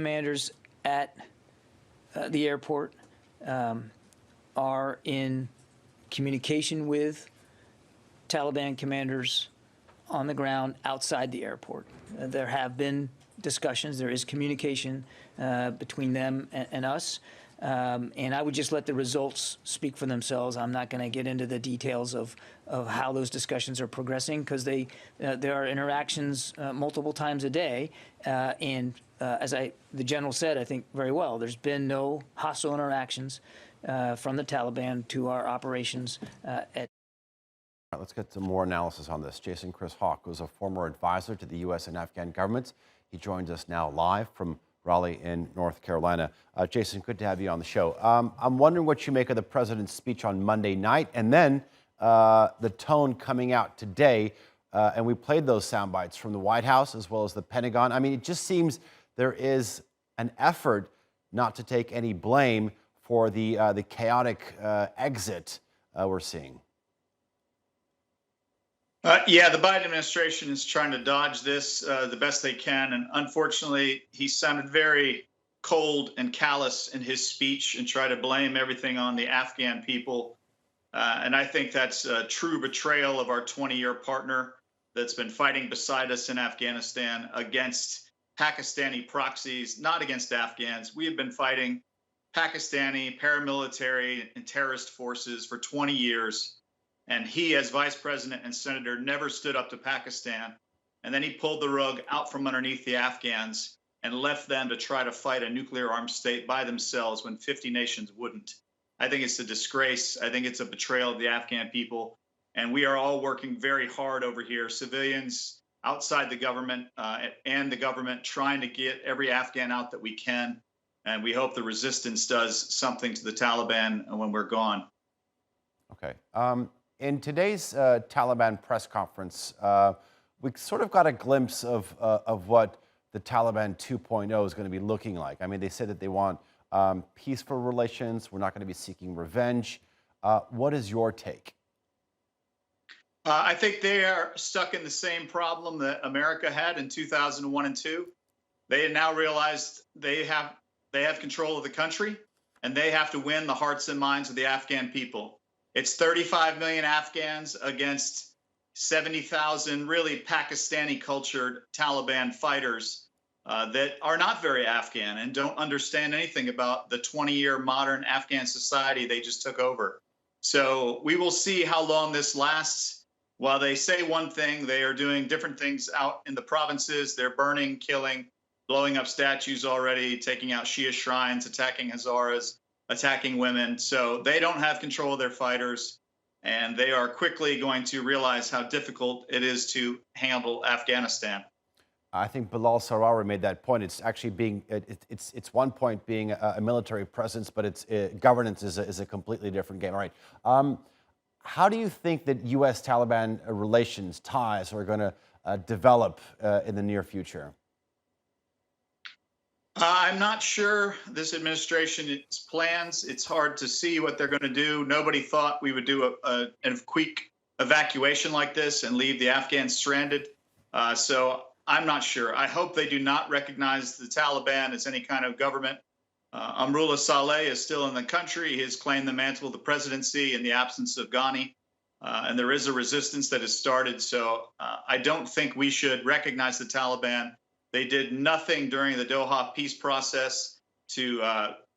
commanders at the airport are in communication with Taliban commanders on the ground outside the airport. There have been discussions. There is communication between them and us. And I would just let the results speak for themselves. I'm not going to get into the details of how those discussions are progressing, because there are interactions multiple times a day. And as the general said, I think very well, there's been no hostile interactions from the Taliban to our operations at. All right, let's get some more analysis on this. Criss Howk was a former advisor to the US and Afghan governments. He joins us now live from Raleigh in North Carolina. Jason, good to have you on the show. I'm wondering what you make of the president's speech on Monday night, and then the tone coming out today. And we played those sound bites from the White House as well as the Pentagon. I mean, it just seems there is an effort not to take any blame for the chaotic exit we're seeing. Yeah, the Biden administration is trying to dodge this the best they can. And unfortunately, he sounded very cold and callous in his speech and tried to blame everything on the Afghan people. And I think that's a true betrayal of our 20-year partner that's been fighting beside us in Afghanistan against Pakistani proxies, not against Afghans. We have been fighting Pakistani paramilitary and terrorist forces for 20 years. And he, as vice president and senator, never stood up to Pakistan. And then he pulled the rug out from underneath the Afghans and left them to try to fight a nuclear armed state by themselves when 50 nations wouldn't. I think it's a disgrace. I think it's a betrayal of the Afghan people. And we are all working very hard over here, civilians outside the government and the government, trying to get every Afghan out that we can. And we hope the resistance does something to the Taliban when we're gone. Okay. In today's Taliban press conference, we sort of got a glimpse of what the Taliban 2.0 is going to be looking like. I mean, they said that they want peaceful relations. We're not going to be seeking revenge. What is your take? I think they are stuck in the same problem that America had in 2001 and 2. They have now realized they have control of the country, and they have to win the hearts and minds of the Afghan people. It's 35 million Afghans against 70,000 really Pakistani cultured Taliban fighters that are not very Afghan and don't understand anything about the 20-year modern Afghan society they just took over. So we will see how long this lasts. While they say one thing, they are doing different things out in the provinces. They're burning, killing, blowing up statues already, taking out Shia shrines, attacking Hazaras, attacking women. So they don't have control of their fighters, and they are quickly going to realize how difficult it is to handle Afghanistan. I think Bilal Sarawi made that point. It's actually being, it's one point being a military presence, but governance is a completely different game. All right. How do you think that US-Taliban relations, ties, are going to develop in the near future? I'm not sure this administration's plans. It's hard to see what they're going to do. Nobody thought we would do a quick evacuation like this and leave the Afghans stranded. So I'm not sure. I hope they do not recognize the Taliban as any kind of government. Amrullah Saleh is still in the country. He has claimed the mantle of the presidency in the absence of Ghani. And there is a resistance that has started. So I don't think we should recognize the Taliban. They did nothing during the Doha peace process to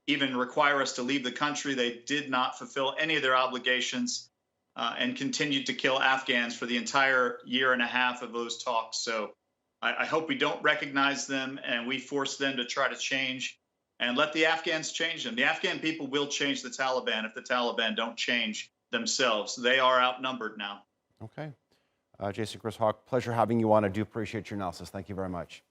even require us to leave the country. They did not fulfill any of their obligations and continued to kill Afghans for the entire year and a half of those talks. So I hope we don't recognize them and we force them to try to change and let the Afghans change them. The Afghan people will change the Taliban if the Taliban don't change themselves. They are outnumbered now. Okay. Criss Howk, pleasure having you on. I do appreciate your analysis. Thank you very much.